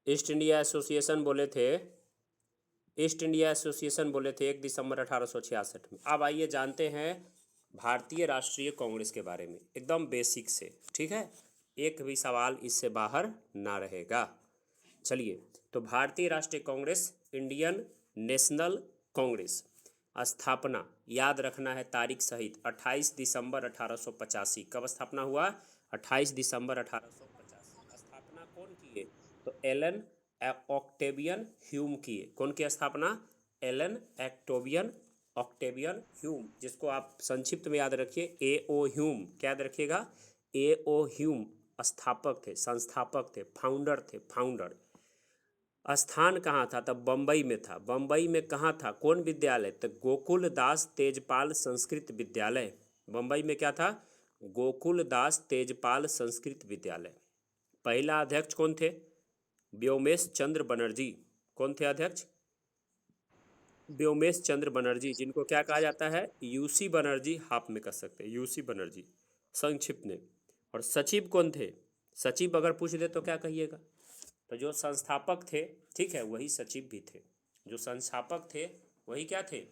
East India association बोले थे, east India association बोले थे 1 दिसंबर 1866 में। अब आइए जानते हैं भारतीय राष्ट्रीय कांग्रेस के बारे में एकदम बेसिक से, ठीक है। एक भी सवाल इससे बाहर ना रहेगा। चलिए, तो भारतीय राष्ट्रीय कांग्रेस, इंडियन नेशनल कांग्रेस, स्थापना याद रखना है तारीख सहित 28 दिसंबर 1885। कब स्थापना हुआ? 28 दिसंबर 1885। स्थापना कौन किए? तो एलन ऑक्टेवियन ह्यूम किए। कौन की स्थापना? एलन ऑक्टेवियन ऑक्टेवियन ह्यूम, जिसको आप संक्षिप्त में याद रखिए ए ओ ह्यूम। क्या याद रखिएगा? ए ओ ह्यूम स्थापक थे, संस्थापक थे, फाउंडर थे, फाउंडर। स्थान कहाँ था? तब बम्बई में था। बम्बई में कहाँ था? कौन विद्यालय? तो गोकुल दास तेजपाल संस्कृत विद्यालय। बम्बई में क्या था? गोकुल दास तेजपाल संस्कृत विद्यालय। पहला अध्यक्ष कौन थे? व्योमेश चंद्र बनर्जी। कौन थे अध्यक्ष? व्योमेश चंद्र बनर्जी, जिनको क्या कहा जाता है? यूसी बनर्जी, हाफ में कह सकते हैं यूसी बनर्जी संक्षिप्त में। और सचिव कौन थे? सचिव अगर पूछ दे तो क्या कहिएगा? तो जो संस्थापक थे, ठीक है, वही सचिव भी थे। जो संस्थापक थे वही क्या थे?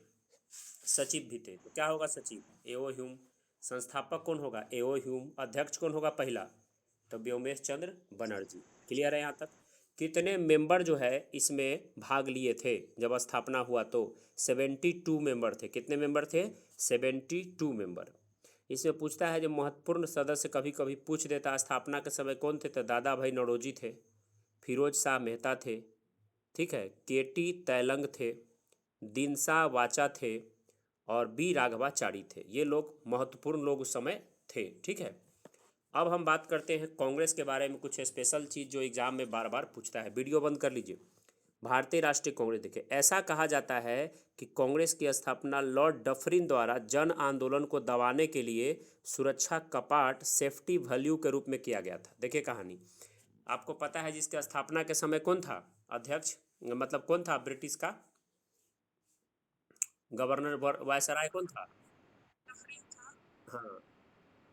सचिव भी थे। तो क्या होगा? सचिव एओ ह्यूम। संस्थापक कौन होगा? एओ ह्यूम। अध्यक्ष कौन होगा पहला? तो व्योमेश चंद्र बनर्जी। क्लियर है यहाँ तक? कितने मेंबर जो है इसमें भाग लिए थे जब स्थापना हुआ? तो 72 मेंबर थे। कितने मेंबर थे? 72 मेंबर। इसमें पूछता है जो महत्वपूर्ण सदस्य, कभी कभी पूछ देता स्थापना के समय कौन थे? तो दादा भाई नौरोजी थे, फिरोज शाह मेहता थे, ठीक है, केटी तैलंग थे, दिनसा वाचा थे, और बी राघवाचारी थे। ये लोग महत्वपूर्ण लोग उस समय थे, ठीक है। अब हम बात करते हैं कांग्रेस के बारे में, कुछ स्पेशल चीज़ जो एग्जाम में बार बार पूछता है। वीडियो बंद कर लीजिए। भारतीय राष्ट्रीय कांग्रेस, देखिए ऐसा कहा जाता है कि कांग्रेस की स्थापना लॉर्ड डफरिन द्वारा जन आंदोलन को दबाने के लिए सुरक्षा कपाट, सेफ्टी वैल्यू के रूप में किया गया था। देखिए कहानी आपको पता है, जिसके स्थापना के समय कौन था अध्यक्ष, मतलब कौन था ब्रिटिश का गवर्नर वायसराय? कौन था? हाँ,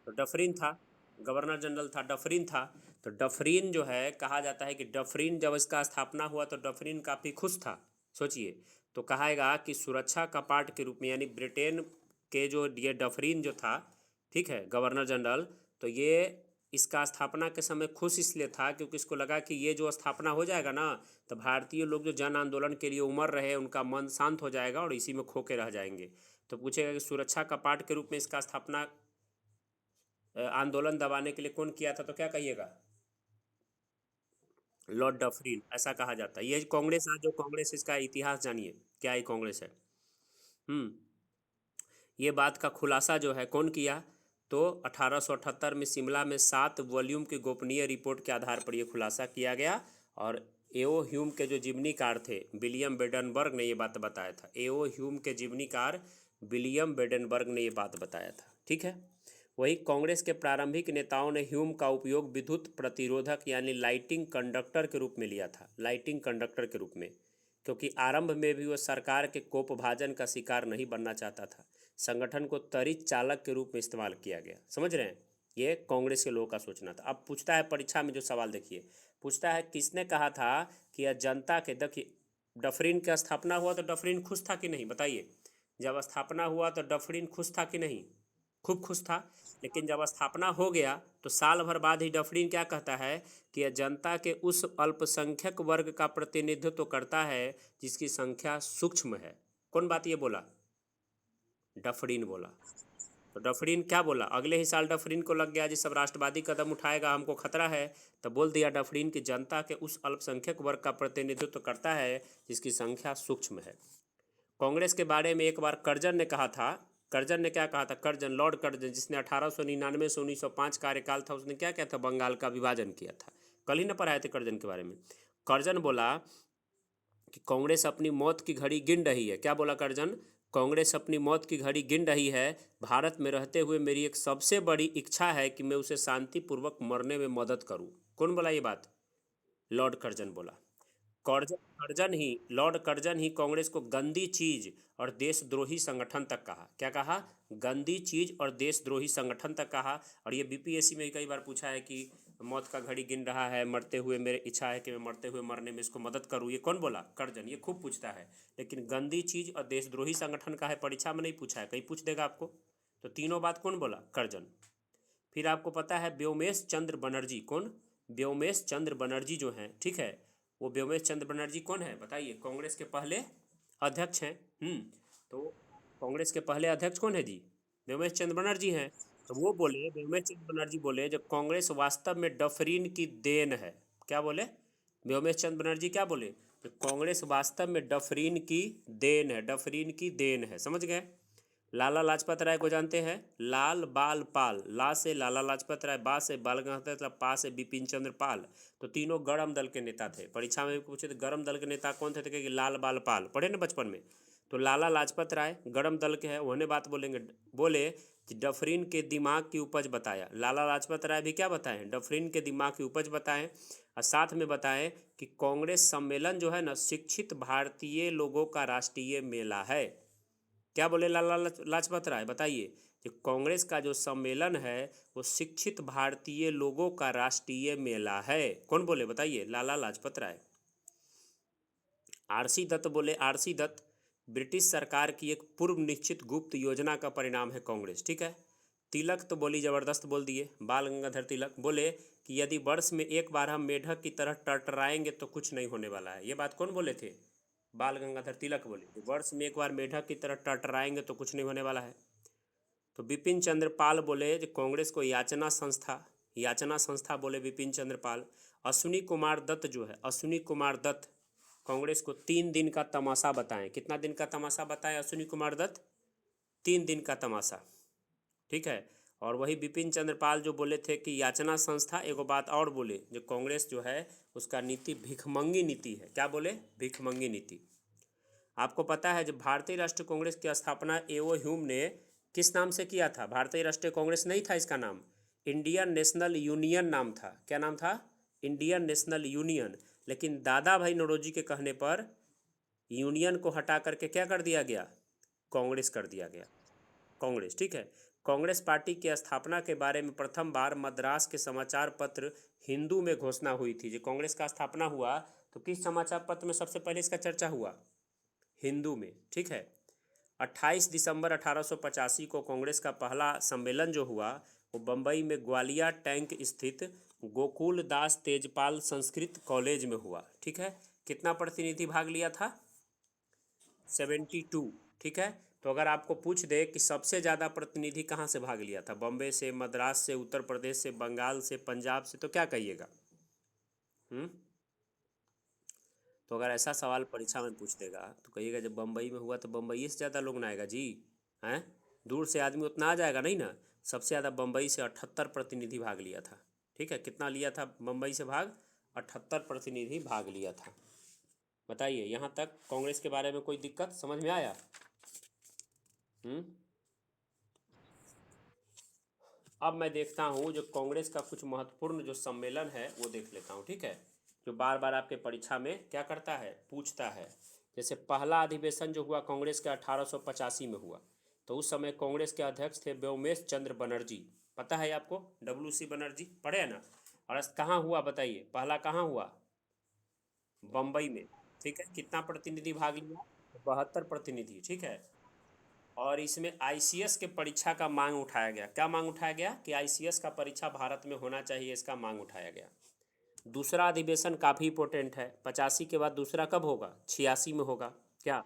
तो डफरिन था। गवर्नर जनरल था, डफरिन था। तो डफरिन जो है, कहा जाता है कि डफरिन जब इसका स्थापना हुआ तो डफरिन काफ़ी खुश था। सोचिए, तो कहाएगा कि सुरक्षा कपाट के रूप में, यानी ब्रिटेन के जो ये डफरिन जो था, ठीक है, गवर्नर जनरल, तो ये इसका स्थापना के समय खुश इसलिए था क्योंकि इसको लगा कि ये जो स्थापना हो जाएगा ना, तो भारतीय लोग जो जन आंदोलन के लिए उमड़ रहे उनका मन शांत हो जाएगा और इसी में खो के रह जाएंगे। तो पूछेगा कि सुरक्षा कपाट के रूप में इसका स्थापना आंदोलन दबाने के लिए कौन किया था? तो क्या कहिएगा? लॉर्ड डफरिन, ऐसा कहा जाता है। ये कांग्रेस, आज जो कांग्रेस, इसका इतिहास जानिए क्या ये कांग्रेस है। हम्म ये बात का खुलासा जो है कौन किया? तो 1878 में शिमला में 7 वॉल्यूम की गोपनीय रिपोर्ट के आधार पर यह खुलासा किया गया। और एओ ह्यूम के जो जीवनीकार थे विलियम बेडनबर्ग ने ये बात बताया था। एओ ह्यूम के जीवनीकार विलियम बेडनबर्ग ने ये बात बताया था, ठीक है। वही कांग्रेस के प्रारंभिक नेताओं ने ह्यूम का उपयोग विद्युत प्रतिरोधक यानी लाइटिंग कंडक्टर के रूप में लिया था। लाइटिंग कंडक्टर के रूप में, क्योंकि आरंभ में भी वो सरकार के कोपभाजन का शिकार नहीं बनना चाहता था। संगठन को त्वरित चालक के रूप में इस्तेमाल किया गया। समझ रहे हैं? ये कांग्रेस के लोगों का सोचना था। अब पूछता है परीक्षा में जो सवाल, देखिए पूछता है किसने कहा था कि यह जनता के, देखिए डफरिन का स्थापना हुआ तो डफरिन खुश था कि नहीं? बताइए, जब स्थापना हुआ तो डफरिन खुश था कि नहीं? खूब खुश था। लेकिन जब स्थापना हो गया तो साल भर बाद ही डफरिन क्या कहता है कि यह जनता के उस अल्पसंख्यक वर्ग का प्रतिनिधित्व करता है जिसकी संख्या सूक्ष्म है। कौन बात ये बोला? डफरिन बोला। तो डफरिन क्या बोला? अगले ही साल डफरिन को लग गया जी सब राष्ट्रवादी कदम उठाएगा, हमको खतरा है। तो बोल दिया डफरिन कि जनता के उस अल्पसंख्यक वर्ग का प्रतिनिधित्व करता है जिसकी संख्या सूक्ष्म है। कांग्रेस के बारे में एक बार कर्जन ने कहा था। कर्जन ने क्या कहा था? कर्जन, लॉर्ड कर्जन, जिसने 1899 से 1905 कार्यकाल था, उसने क्या किया था? बंगाल का विभाजन किया था। कल ही ना पढ़ाए थे कर्जन के बारे में। कर्जन बोला कि कांग्रेस अपनी मौत की घड़ी गिन रही है। क्या बोला कर्जन? कांग्रेस अपनी मौत की घड़ी गिन रही है। भारत में रहते हुए मेरी एक सबसे बड़ी इच्छा है कि मैं उसे शांतिपूर्वक मरने में मदद करूं। कौन बोला ये बात? लॉर्ड कर्जन बोला। कर्जन कर्जन ही लॉर्ड कर्जन ही कांग्रेस को गंदी चीज और देशद्रोही संगठन तक कहा। क्या कहा? गंदी चीज और देशद्रोही संगठन तक कहा। और ये बीपीएससी में कई बार पूछा है कि मौत का घड़ी गिन रहा है, मरते हुए मेरी इच्छा है कि मैं मरते हुए मरने में इसको मदद करूँ, ये कौन बोला? कर्जन। ये खूब पूछता है, लेकिन गंदी चीज़ और देशद्रोही संगठन का है, परीक्षा में नहीं पूछा है, कहीं पूछ देगा आपको। तो तीनों बात कौन बोला? कर्जन। फिर आपको पता है व्योमेश चंद्र बनर्जी, कौन? व्योमेश चंद्र बनर्जी जो हैं, ठीक है, वो व्योमेश चंद्र बनर्जी कौन है बताइए? कांग्रेस के पहले अध्यक्ष हैं। तो कांग्रेस के पहले अध्यक्ष कौन है जी? व्योमेश चंद्र बनर्जी हैं। तो वो बोले, व्योमेश चंद्र बनर्जी बोले, जब कांग्रेस वास्तव में डफरीन की देन है। क्या बोले व्योमेश चंद्र बनर्जी? क्या बोले? तो कांग्रेस वास्तव में डफरीन की देन है, डफरीन की देन है, समझ गए? लाला लाजपत राय को जानते हैं? लाल बाल पाल, ला से लाला लाजपत राय, बा से बाल गंगाधर तिलक, पा से बिपिन चंद्र पाल। तो तीनों गरम दल के नेता थे। परीक्षा में भी पूछे तो गरम दल के नेता कौन थे? तो कहेंगे लाल बाल पाल, पढ़े ना बचपन में। तो लाला लाजपत राय गरम दल के हैं, उन्हें बात बोलेंगे। बोले कि डफरीन के दिमाग की उपज बताया। लाला लाजपत राय भी क्या बताएं? डफरीन के दिमाग की उपज बताएं, और साथ में बताएं कि कांग्रेस सम्मेलन जो है ना, शिक्षित भारतीय लोगों का राष्ट्रीय मेला है। क्या बोले लाला लाजपत राय? बताइए कि कांग्रेस का जो सम्मेलन है वो शिक्षित भारतीय लोगों का राष्ट्रीय मेला है। कौन बोले बताइए? लाला लाजपत राय। आरसी दत्त बोले, आरसी दत्त, ब्रिटिश सरकार की एक पूर्व निश्चित गुप्त योजना का परिणाम है कांग्रेस, ठीक है। तिलक तो बोली ज़बरदस्त बोल दिए, बाल गंगाधर तिलक बोले कि यदि वर्ष में एक बार हम मेढक की तरह टरटराएंगे तो कुछ नहीं होने वाला है। ये बात कौन बोले थे? बाल गंगाधर तिलक बोले कि वर्ष में एक बार मेढक की तरह टरटराएंगे तो कुछ नहीं होने वाला है। तो बिपिन चंद्र पाल बोले कि कांग्रेस को याचना संस्था, याचना संस्था बोले बिपिन चंद्र पाल। अश्विनी कुमार दत्त जो है, अश्विनी कुमार दत्त, कांग्रेस को 3 दिन का तमाशा बताएं। कितना दिन का तमाशा बताएं अश्विनी कुमार दत्त? 3 दिन का तमाशा, ठीक है। और वही बिपिन चंद्र पाल जो बोले थे कि याचना संस्था, एगो बात और बोले, जो कांग्रेस जो है उसका नीति भिखमंगी नीति है। क्या बोले? भिखमंगी नीति। आपको पता है जब भारतीय राष्ट्रीय कांग्रेस की स्थापना एओ ह्यूम ने किस नाम से किया था? भारतीय राष्ट्रीय कांग्रेस नहीं था इसका नाम, इंडियन नेशनल यूनियन नाम था। क्या नाम था? Indian national union. लेकिन दादा भाई नौरोजी के कहने पर यूनियन को हटा करके क्या कर दिया गया? कांग्रेस कर दिया गया, कांग्रेस, ठीक है। कांग्रेस पार्टी की स्थापना के बारे में प्रथम बार मद्रास के समाचार पत्र हिंदू में घोषणा हुई थी। जो कांग्रेस का स्थापना हुआ तो किस समाचार पत्र में सबसे पहले इसका चर्चा हुआ? हिंदू में, ठीक है। 28 दिसंबर 1885 को कांग्रेस का पहला सम्मेलन जो हुआ वो बम्बई में ग्वालिया टैंक स्थित गोकुल दास तेजपाल संस्कृत कॉलेज में हुआ, ठीक है। कितना प्रतिनिधि भाग लिया था? 72, ठीक है। तो अगर आपको पूछ दे कि सबसे ज़्यादा प्रतिनिधि कहाँ से भाग लिया था, बॉम्बे से, मद्रास से, उत्तर प्रदेश से, बंगाल से, पंजाब से, तो क्या कहिएगा? हम्म तो अगर ऐसा सवाल परीक्षा में पूछ देगा तो कहिएगा जब बम्बई में हुआ तो बम्बई से ज़्यादा लोग ना आएगा जी, हैं? दूर से आदमी उतना आ जाएगा नहीं ना। सबसे ज़्यादा बम्बई से 78 प्रतिनिधि भाग लिया था, ठीक है। कितना लिया था बम्बई से भाग? 78 प्रतिनिधि भाग लिया था। बताइए यहाँ तक कांग्रेस के बारे में कोई दिक्कत समझ में आया? हम्म अब मैं देखता हूँ जो कांग्रेस का कुछ महत्वपूर्ण जो सम्मेलन है वो देख लेता हूँ, ठीक है। जो बार बार आपके परीक्षा में क्या करता है, पूछता है। जैसे पहला अधिवेशन जो हुआ कांग्रेस के 1885 में हुआ, तो उस समय कांग्रेस के अध्यक्ष थे व्योमेश चंद्र बनर्जी। पता है आपको? WC बनर्जी, पढ़े हैं ना। और कहाँ हुआ बताइए? पहला कहाँ हुआ? बम्बई में, ठीक है। कितना प्रतिनिधि भाग लिया? 72 प्रतिनिधि, ठीक है। और इसमें ICS के परीक्षा का मांग उठाया गया। क्या मांग उठाया गया? कि ICS का परीक्षा भारत में होना चाहिए, इसका मांग उठाया गया। दूसरा अधिवेशन काफ़ी इंपॉर्टेंट है। 85 के बाद दूसरा कब होगा? 86 में होगा। क्या?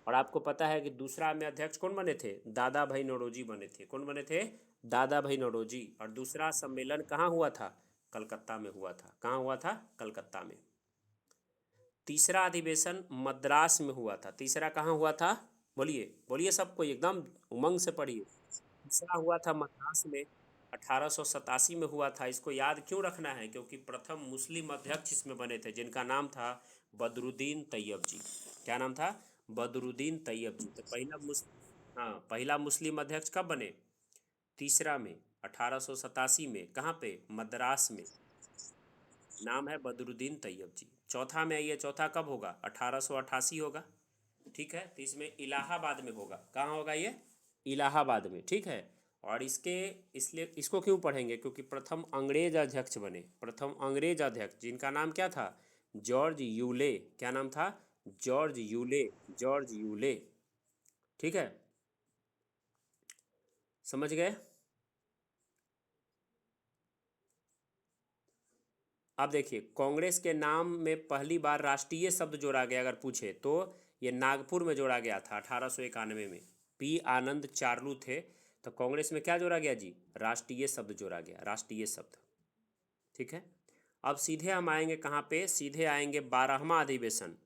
और आपको पता है कि दूसरा में अध्यक्ष कौन बने थे? दादा भाई नौरोजी बने थे। कौन बने थे? दादा भाई नौरोजी। और दूसरा सम्मेलन कहाँ हुआ था? कलकत्ता में हुआ था। कहाँ हुआ था? कलकत्ता में। तीसरा अधिवेशन मद्रास में हुआ था। तीसरा कहाँ हुआ था? बोलिए बोलिए, सबको एकदम उमंग से पढ़िए। तीसरा हुआ था मद्रास में, 1887 में हुआ था। इसको याद क्यों रखना है? क्योंकि प्रथम मुस्लिम अध्यक्ष इसमें बने थे, जिनका नाम था बदरुद्दीन तैयब जी। क्या नाम था? बदरुद्दीन तैयब जी। तो पहला मुस्लिम अध्यक्ष कब बने? तीसरा में, 1887 में। कहाँ पे? मद्रास में। नाम है बदरुद्दीन तैयब जी। चौथा में आइए, चौथा कब होगा? 1888 होगा, ठीक है। तो इसमें इलाहाबाद में होगा। कहाँ होगा ये? इलाहाबाद में, ठीक है। और इसके इसलिए इसको क्यों पढ़ेंगे, क्योंकि प्रथम अंग्रेज अध्यक्ष बने, प्रथम अंग्रेज अध्यक्ष जिनका नाम क्या था, जॉर्ज यूले। क्या नाम था, जॉर्ज यूले, जॉर्ज यूले। ठीक है, समझ गए। अब देखिए, कांग्रेस के नाम में पहली बार राष्ट्रीय शब्द जोड़ा गया अगर पूछे तो ये नागपुर में जोड़ा गया था 1891 में। पी आनंद चार्लू थे, तो कांग्रेस में क्या जोड़ा गया जी, राष्ट्रीय शब्द जोड़ा गया, राष्ट्रीय शब्द। ठीक है, अब सीधे हम आएंगे कहाँ पे, सीधे आएंगे 12वां अधिवेशन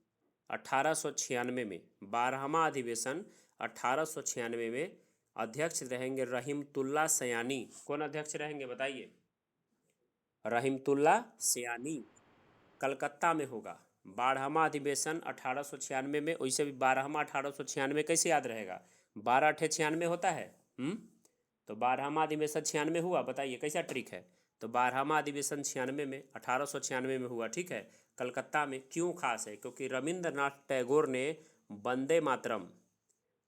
1896 में। 12वां अधिवेशन 1896 में अध्यक्ष रहेंगे रहीमतुल्ला सयानी। कौन अध्यक्ष रहेंगे बताइए, रहीमतुल्ला सयानी। कलकत्ता में होगा 12वां अधिवेशन 1896 में। वैसे भी 12वां 1896 कैसे याद रहेगा, 12 × 6 = 96 होता है। तो 12वां अधिवेशन 96 हुआ, बताइए कैसा ट्रिक है। तो 12वां अधिवेशन 96 में 1896 में हुआ। ठीक है, कलकत्ता में। क्यों खास है, क्योंकि रविंद्रनाथ टैगोर ने वंदे मातरम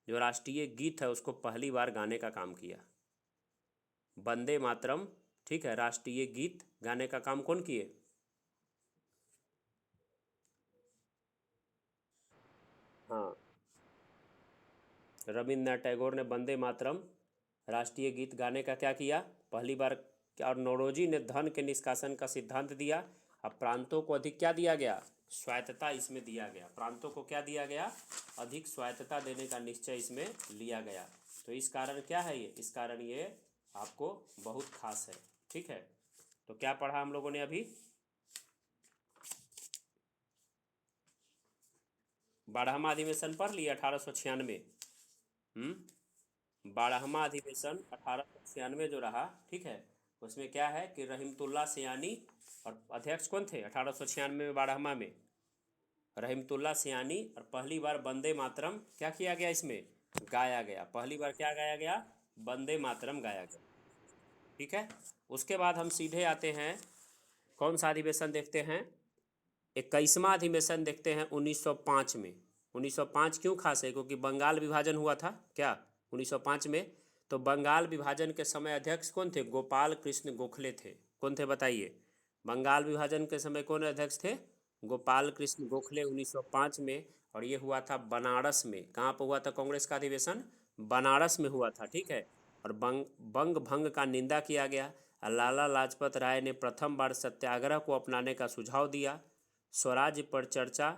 जो राष्ट्रीय गीत है उसको पहली बार गाने का काम किया, वंदे मातरम। ठीक है, राष्ट्रीय गीत गाने का काम कौन किए, हाँ, रविंद्रनाथ टैगोर ने वंदे मातरम राष्ट्रीय गीत गाने का क्या किया, पहली बार। और नौरोजी ने धन के निष्कासन का सिद्धांत दिया। अब प्रांतों को अधिक क्या दिया गया, स्वायत्तता इसमें दिया गया। प्रांतों को क्या दिया गया, अधिक स्वायत्तता देने का निश्चय इसमें लिया गया। तो इस कारण क्या है ये, इस कारण ये आपको बहुत खास है। ठीक है, तो क्या पढ़ा हम लोगों ने अभी, 12वां अधिवेशन पढ़ लिया 1896। 12वां अधिवेशन 1896 जो रहा, ठीक है, उसमें क्या है कि रहीमतुल्ला सयानी, और अध्यक्ष कौन थे 1896 में 12वां में, रहीमतुल्ला सयानी। और पहली बार वंदे मातरम क्या किया गया, इसमें गाया गया, पहली बार क्या गाया गया, वंदे मातरम गाया गया। ठीक है, उसके बाद हम सीधे आते हैं, कौन सा अधिवेशन देखते हैं, 21वां अधिवेशन देखते हैं 1905 में। 1905 क्यों खास है, क्योंकि बंगाल विभाजन हुआ था क्या 1905 में। तो बंगाल विभाजन के समय अध्यक्ष कौन थे, गोपाल कृष्ण गोखले थे। कौन थे बताइए, बंगाल विभाजन के समय कौन अध्यक्ष थे, गोपाल कृष्ण गोखले 1905 में। और ये हुआ था बनारस में। कहाँ पर हुआ था कांग्रेस का अधिवेशन, बनारस में हुआ था। ठीक है, और बंग भंग का निंदा किया गया। और लाला लाजपत राय ने प्रथम बार सत्याग्रह को अपनाने का सुझाव दिया। स्वराज्य पर चर्चा,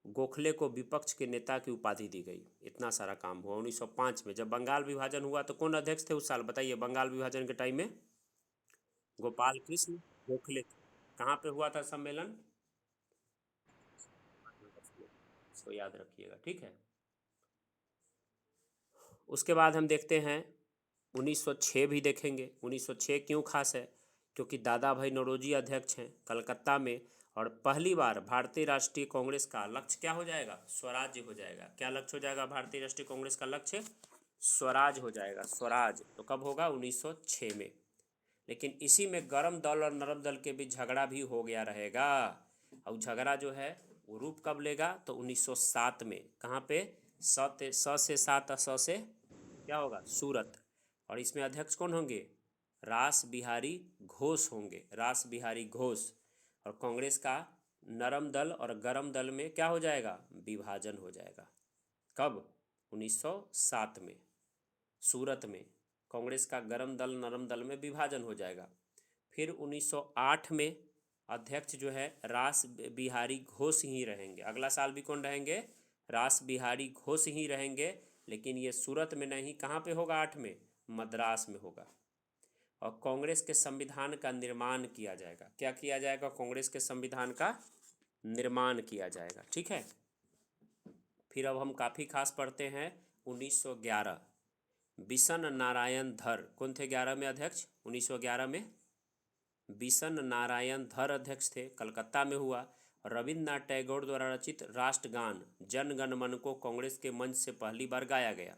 गोखले को विपक्ष के नेता की उपाधि दी गई। इतना सारा काम हुआ 1905 में। जब बंगाल विभाजन हुआ तो कौन अध्यक्ष थे उस साल बताइए, बंगाल विभाजन के टाइम में गोपाल कृष्ण गोखले थे। कहाँ पे हुआ था सम्मेलन, इसको याद रखिएगा। ठीक है, उसके बाद हम देखते हैं 1906 भी देखेंगे। 1906 क्यों खास है, क्योंकि दादा भाई नौरोजी अध्यक्ष हैं कलकत्ता में। और पहली बार भारतीय राष्ट्रीय कांग्रेस का लक्ष्य क्या हो जाएगा, स्वराज्य हो जाएगा। क्या लक्ष्य हो जाएगा भारतीय राष्ट्रीय कांग्रेस का लक्ष्य, स्वराज हो जाएगा, स्वराज। तो कब होगा, 1906 में। लेकिन इसी में गर्म दल और नरम दल के बीच झगड़ा भी हो गया रहेगा। और झगड़ा जो है वो रूप कब लेगा, तो 1907 में। कहाँ पे, स से 7 और स से क्या होगा, सूरत। और इसमें अध्यक्ष कौन होंगे, रास बिहारी घोष होंगे, रास बिहारी घोष। और कांग्रेस का नरम दल और गरम दल में क्या हो जाएगा, विभाजन हो जाएगा। कब, 1907 में, सूरत में कांग्रेस का गरम दल नरम दल में विभाजन हो जाएगा। फिर 1908 में अध्यक्ष जो है रास बिहारी घोष ही रहेंगे। अगला साल भी कौन रहेंगे, रास बिहारी घोष ही रहेंगे। लेकिन ये सूरत में नहीं, कहाँ पे होगा, 8 में मद्रास में होगा। और कांग्रेस के संविधान का निर्माण किया जाएगा। क्या किया जाएगा, कांग्रेस के संविधान का निर्माण किया जाएगा। ठीक है, फिर अब हम काफ़ी खास पढ़ते हैं 1911, बिशन नारायण धर। कौन थे 11 में अध्यक्ष, 1911 में बिशन नारायण धर अध्यक्ष थे, कलकत्ता में हुआ। रविन्द्रनाथ टैगोर द्वारा रचित राष्ट्रगान जन गण मन को कांग्रेस के मंच से पहली बार गाया गया।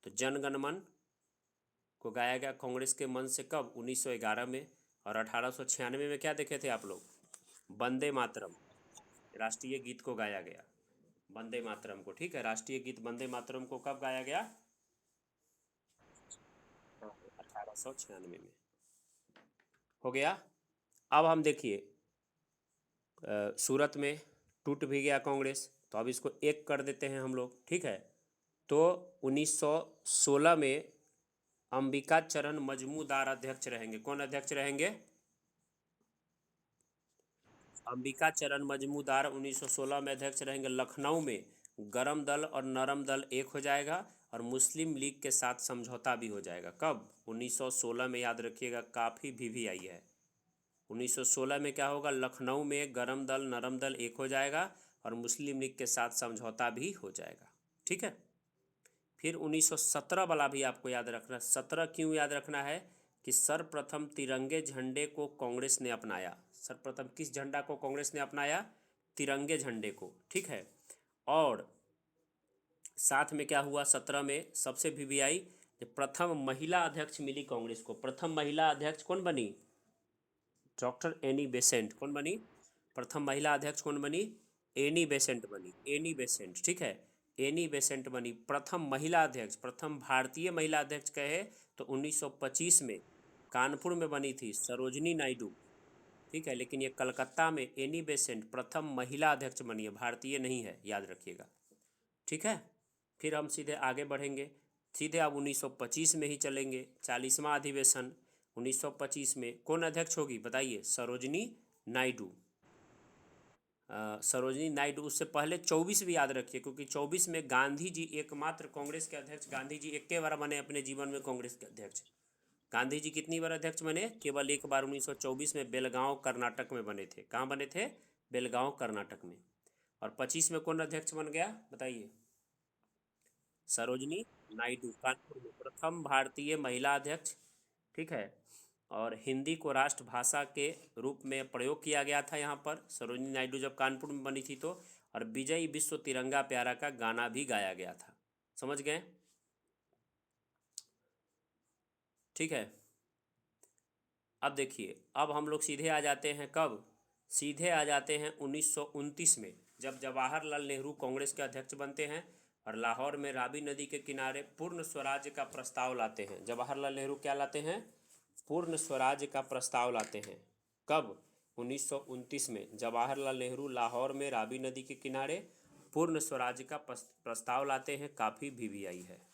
तो जन गण मन को गाया गया कांग्रेस के मंच से कब, 1911 में। और 1896 में क्या देखे थे आप लोग, वंदे मातरम राष्ट्रीय गीत को गाया गया, वंदे मातरम को। ठीक है, राष्ट्रीय गीत वंदे मातरम को कब गाया गया, 1896 में हो गया। अब हम देखिए सूरत में टूट भी गया कांग्रेस, तो अब इसको एक कर देते हैं हम लोग, ठीक है। तो 1916 में अंबिका चरण मजमूदार अध्यक्ष रहेंगे। कौन अध्यक्ष रहेंगे? अंबिका चरण मजमूदार 1916 में अध्यक्ष रहेंगे। लखनऊ में गरम दल और नरम दल एक हो जाएगा और मुस्लिम लीग के साथ समझौता भी हो जाएगा। कब? 1916 में, याद रखिएगा, काफ़ी भी आई है। 1916 में क्या होगा? लखनऊ में गरम दल नरम दल एक हो जाएगा और मुस्लिम लीग के साथ समझौता भी हो जाएगा, ठीक है। फिर 1917 वाला भी आपको याद रखना। 17 क्यों याद रखना है? कि सर्वप्रथम तिरंगे झंडे को कांग्रेस ने अपनाया। सर्वप्रथम किस झंडा को कांग्रेस ने अपनाया? तिरंगे झंडे को, ठीक है। और साथ में क्या हुआ? 17 में सबसे वीवीआई, प्रथम महिला अध्यक्ष मिली कांग्रेस को। प्रथम महिला अध्यक्ष कौन बनी? Doctor Annie Besant. कौन बनी? प्रथम महिला अध्यक्ष कौन बनी? एनी बेसेंट बनी। एनी बेसेंट, ठीक है। एनी बेसेंट बनी प्रथम महिला अध्यक्ष। प्रथम भारतीय महिला अध्यक्ष कहे तो 1925 में कानपुर में बनी थी सरोजनी नायडू, ठीक है। लेकिन ये कलकत्ता में एनी बेसेंट प्रथम महिला अध्यक्ष बनी है, भारतीय नहीं है, याद रखिएगा, ठीक है। फिर हम सीधे आगे बढ़ेंगे, सीधे अब 1925 में ही चलेंगे। 40वां अधिवेशन 1925 में कौन अध्यक्ष होगी बताइए? सरोजनी नायडू। सरोजनी नायडू। उससे पहले 24 भी याद रखिए, क्योंकि 24 में गांधी जी एकमात्र कांग्रेस के अध्यक्ष। गांधी जी एक बार बने अपने जीवन में कांग्रेस के अध्यक्ष। गांधी जी कितनी बार अध्यक्ष बने? केवल एक बार, 1924 में बेलगांव कर्नाटक में बने थे। कहाँ बने थे? बेलगांव कर्नाटक में। और 25 में कौन अध्यक्ष बन गया बताइए? सरोजनी नायडू, कानपुर में प्रथम भारतीय महिला अध्यक्ष, ठीक है। और हिंदी को राष्ट्रभाषा के रूप में प्रयोग किया गया था यहाँ पर सरोजनी नायडू जब कानपुर में बनी थी तो। और विजयी विश्व तिरंगा प्यारा का गाना भी गाया गया था। समझ गए? ठीक है। अब देखिए, अब हम लोग सीधे आ जाते हैं कब? सीधे आ जाते हैं 1929 में, जब जवाहरलाल नेहरू कांग्रेस के अध्यक्ष बनते हैं और लाहौर में रावी नदी के किनारे पूर्ण स्वराज्य का प्रस्ताव लाते हैं। जवाहरलाल नेहरू क्या लाते हैं? पूर्ण स्वराज्य का प्रस्ताव लाते हैं। कब? 1929 में जवाहरलाल नेहरू लाहौर में रावी नदी के किनारे पूर्ण स्वराज्य का प्रस्ताव लाते हैं। काफ़ी वीवीआई है।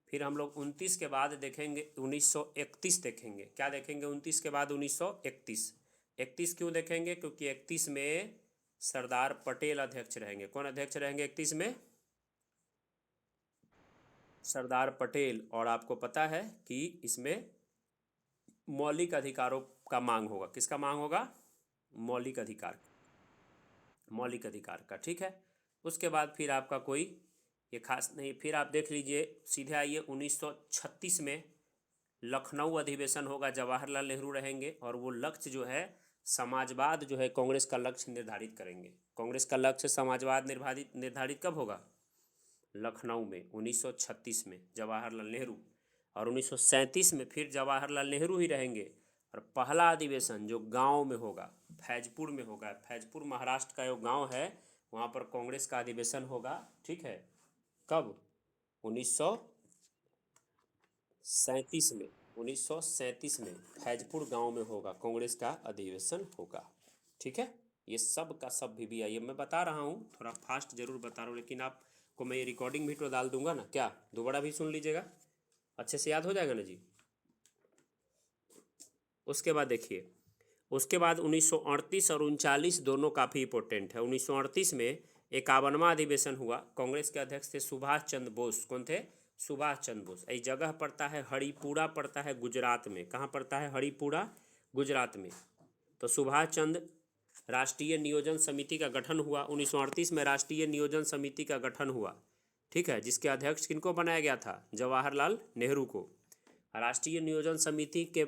फिर हम लोग 29 के बाद देखेंगे 1931 देखेंगे। क्या देखेंगे 29 के बाद? 1931। 31 क्यों देखेंगे? क्योंकि 31 में सरदार पटेल अध्यक्ष रहेंगे। कौन अध्यक्ष रहेंगे 31 में? सरदार पटेल। और आपको पता है कि इसमें मौलिक अधिकारों का मांग होगा। किसका मांग होगा? मौलिक अधिकार, मौलिक अधिकार का, ठीक है। उसके बाद फिर आपका कोई ये खास नहीं। फिर आप देख लीजिए, सीधे आइए 1936 में लखनऊ अधिवेशन होगा। जवाहरलाल नेहरू रहेंगे और वो लक्ष्य जो है समाजवाद जो है कांग्रेस का लक्ष्य निर्धारित करेंगे। कांग्रेस का लक्ष्य समाजवाद निर्धारित कब होगा? लखनऊ में 1936 में जवाहरलाल नेहरू। और 1937 में फिर जवाहरलाल नेहरू ही रहेंगे। और पहला अधिवेशन जो गांव में होगा, फैजपुर में होगा। फैजपुर महाराष्ट्र का जो गांव है, वहाँ पर कांग्रेस का अधिवेशन होगा, ठीक है। कब? 1937 में। 1937 में फैजपुर गांव में होगा, कांग्रेस का अधिवेशन होगा, ठीक है। ये सब का सब भी आई है। मैं बता रहा हूँ, थोड़ा फास्ट जरूर बता रहा हूँ, लेकिन आपको मैं ये रिकॉर्डिंग भी तो डाल दूंगा ना, क्या दोबारा भी सुन लीजिएगा, अच्छे से याद हो जाएगा ना जी। उसके बाद देखिए, उसके बाद 1938 और 39 दोनों काफ़ी इंपॉर्टेंट है। 1938 में 51वां अधिवेशन हुआ। कांग्रेस के अध्यक्ष थे सुभाष चंद्र बोस। कौन थे? सुभाष चंद्र बोस। ये जगह पड़ता है हरिपुरा, पड़ता है गुजरात में। कहाँ पड़ता है? हरिपुरा, गुजरात में। तो सुभाष चंद्र राष्ट्रीय नियोजन समिति का गठन हुआ। 1938 में राष्ट्रीय नियोजन समिति का गठन हुआ, ठीक है, जिसके अध्यक्ष किनको बनाया गया था? जवाहरलाल नेहरू को। राष्ट्रीय नियोजन समिति के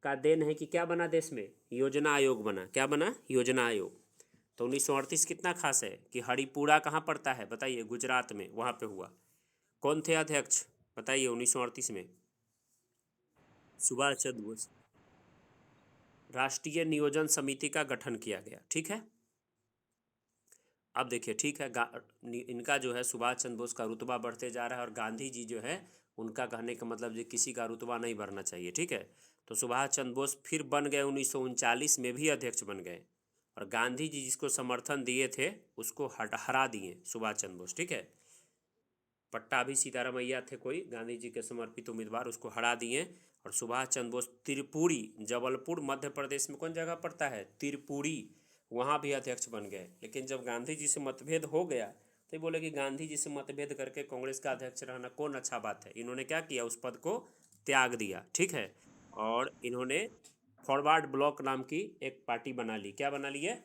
का देन है कि क्या बना देश में? योजना आयोग बना। क्या बना? योजना आयोग। तो 1938 कितना खास है कि हरिपुरा कहाँ पड़ता है बताइए? गुजरात में, वहाँ पे हुआ। कौन थे अध्यक्ष बताइए 1938 में? सुभाष चंद्र बोस। राष्ट्रीय नियोजन समिति का गठन किया गया, ठीक है। अब देखिए ठीक है, इनका जो है सुभाष चंद्र बोस का रुतबा बढ़ते जा रहा है, और गांधी जी जो है उनका कहने का मतलब जो किसी का रुतबा नहीं बढ़ना चाहिए, ठीक है। तो सुभाष चंद्र बोस फिर बन गए, 1939 में भी अध्यक्ष बन गए, और गांधी जी जिसको समर्थन दिए थे उसको हरा दिए सुभाष चंद्र बोस, ठीक है। पट्टाभी सीतारामैया थे कोई गांधी जी के समर्पित उम्मीदवार, उसको हरा दिए, और सुभाष चंद्र बोस त्रिपुरी, जबलपुर मध्य प्रदेश में कौन जगह पड़ता है, त्रिपुरी, वहाँ भी अध्यक्ष बन गए। लेकिन जब गांधी जी से मतभेद हो गया तो ये बोले कि गांधी जी से मतभेद करके कांग्रेस का अध्यक्ष रहना कौन अच्छा बात है, इन्होंने क्या किया, उस पद को त्याग दिया, ठीक है। और इन्होंने फॉरवर्ड ब्लॉक नाम की एक पार्टी बना ली, क्या बना ली है,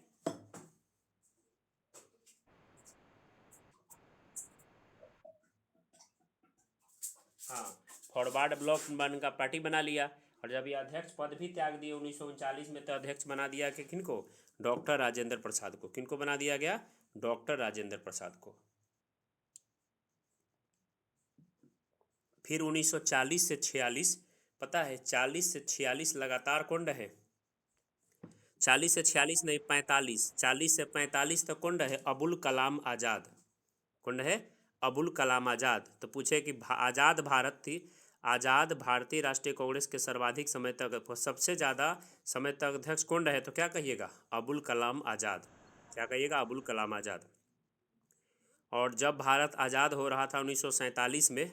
हाँ, फॉरवर्ड ब्लॉक बन का पार्टी बना लिया। और जब ये अध्यक्ष पद भी त्याग दिए 1939 में, तो अध्यक्ष बना दिया कि किनको, डॉक्टर राजेंद्र प्रसाद को। किनको बना दिया गया, डॉक्टर राजेंद्र प्रसाद को। फिर 1940 से 46, पता है 40 से 46 लगातार कौन रहे, 40 से 46 नहीं, 45, 40 से 45 तक कौन रहे, अबुल कलाम आज़ाद। कौन रहे, अबुल कलाम आज़ाद। तो पूछे कि आज़ाद भारत थी, आज़ाद भारतीय राष्ट्रीय कांग्रेस के सर्वाधिक समय तक, सबसे ज़्यादा समय तक अध्यक्ष कौन रहे, तो क्या कहिएगा, अबुल कलाम आज़ाद। क्या कहिएगा, अबुल कलाम आज़ाद। और जब भारत आज़ाद हो रहा था 1947 में,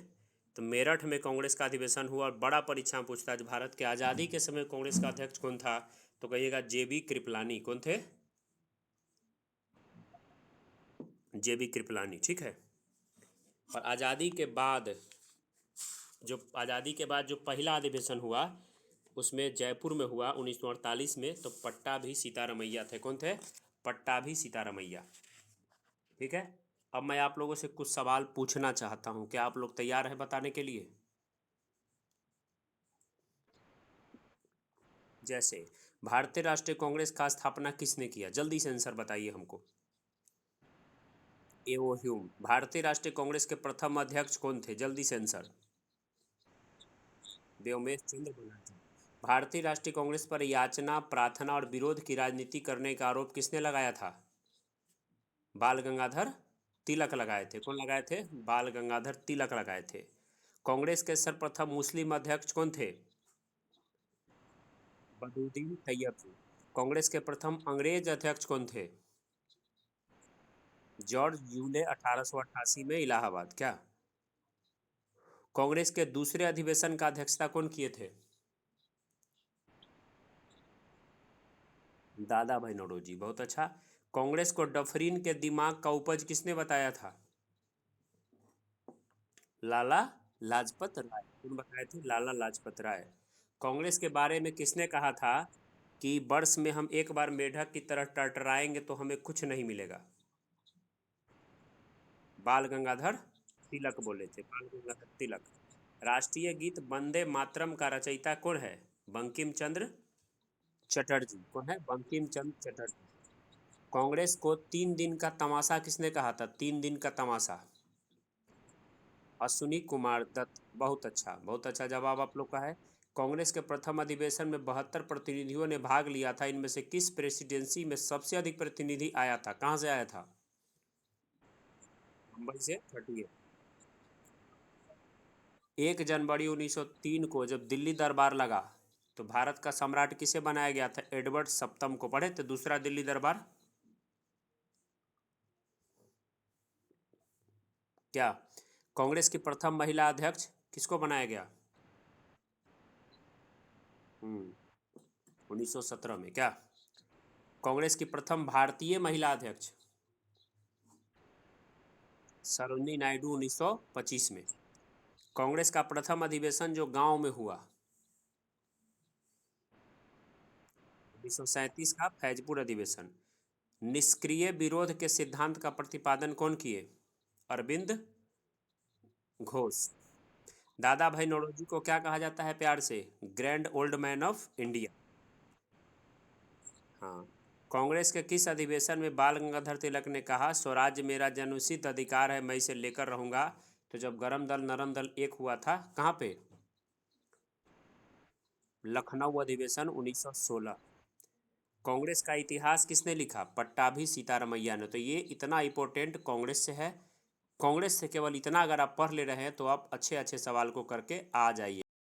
तो मेरठ में कांग्रेस का अधिवेशन हुआ, और बड़ा परीक्षा में पूछता है भारत के आज़ादी के समय कांग्रेस का अध्यक्ष कौन था, तो कहिएगा जेबी कृपलानी। कौन थे, जेबी कृपलानी, ठीक है। और आज़ादी के बाद जो पहला अधिवेशन हुआ, उसमें जयपुर में हुआ 1948 में, तो पट्टाभी सीतारमैया थे। कौन थे, पट्टाभी सीतारमैया, ठीक है। अब मैं आप लोगों से कुछ सवाल पूछना चाहता हूँ, क्या आप लोग तैयार हैं बताने के लिए। जैसे भारतीय राष्ट्रीय कांग्रेस का स्थापना किसने किया, जल्दी से आंसर बताइए हमको। एओ ह्यूम। भारतीय राष्ट्रीय कांग्रेस के प्रथम अध्यक्ष कौन थे, जल्दी से आंसर। व्योमेश चंद्र बनर्जी। भारतीय राष्ट्रीय कांग्रेस पर याचना, प्रार्थना और विरोध की राजनीति करने का आरोप किसने लगाया था, बाल गंगाधर तिलक लगाए थे। कौन लगाए थे, बाल गंगाधर तिलक लगाए थे। कांग्रेस के सर्वप्रथम मुस्लिम अध्यक्ष कौन थे, बदरुद्दीन तैयब। कांग्रेस के प्रथम अंग्रेज अध्यक्ष कौन थे, जॉर्ज यूले, 1888 में इलाहाबाद, क्या। कांग्रेस के दूसरे अधिवेशन का अध्यक्षता कौन किए थे, दादा भाई नौरोजी, बहुत अच्छा। कांग्रेस को डफरीन के दिमाग का उपज किसने बताया था, लाला लाजपत राय। कौन बताए थे, लाला लाजपत राय। कांग्रेस के बारे में किसने कहा था कि वर्ष में हम एक बार मेढक की तरह टरटराएंगे तो हमें कुछ नहीं मिलेगा, बाल गंगाधर तिलक बोले थे, बाल गंगाधर तिलक। राष्ट्रीय गीत वंदे मातरम का रचयिता कौन है, बंकिम चंद्र चटर्जी। कौन है, बंकिम चंद्र चटर्जी। कांग्रेस को 3 दिन का तमाशा किसने कहा था, 3 दिन का तमाशा, अश्विनी कुमार दत्त। बहुत अच्छा, बहुत अच्छा जवाब आप लोग का है। कांग्रेस के प्रथम अधिवेशन में 72 प्रतिनिधियों ने भाग लिया था, इनमें से किस प्रेसिडेंसी में सबसे अधिक प्रतिनिधि आया था, कहाँ से आया था, मुंबई से 38। 1 जनवरी 1903 को जब दिल्ली दरबार लगा, तो भारत का सम्राट किसे बनाया गया था, एडवर्ड सप्तम को। पढ़े थे दूसरा दिल्ली दरबार, क्या। कांग्रेस की प्रथम महिला अध्यक्ष किसको बनाया गया, 1917 में, क्या। कांग्रेस की प्रथम भारतीय महिला अध्यक्ष सरोजिनी नायडू, 1925 में। कांग्रेस का प्रथम अधिवेशन जो गांव में हुआ, 1937 का फैजपुर अधिवेशन। निष्क्रिय विरोध के सिद्धांत का प्रतिपादन कौन किए, अरविंद घोष। दादा भाई नौरोजी को क्या कहा जाता है प्यार से, grand old man of India. हाँ। कांग्रेस के किस अधिवेशन में बाल गंगाधर तिलक ने कहा, स्वराज्य मेरा जन्मसिद्ध अधिकार है, मैं इसे लेकर रहूंगा। तो जब गरम दल नरम दल एक हुआ था, कहाँ पे, लखनऊ अधिवेशन 1916। कांग्रेस का इतिहास किसने लिखा? पट्टाभी सीतारमैया ने। तो ये इतना इंपॉर्टेंट कांग्रेस से है। कांग्रेस से केवल इतना अगर आप पढ़ ले रहे हैं तो आप अच्छे अच्छे सवाल को करके आ जाइए।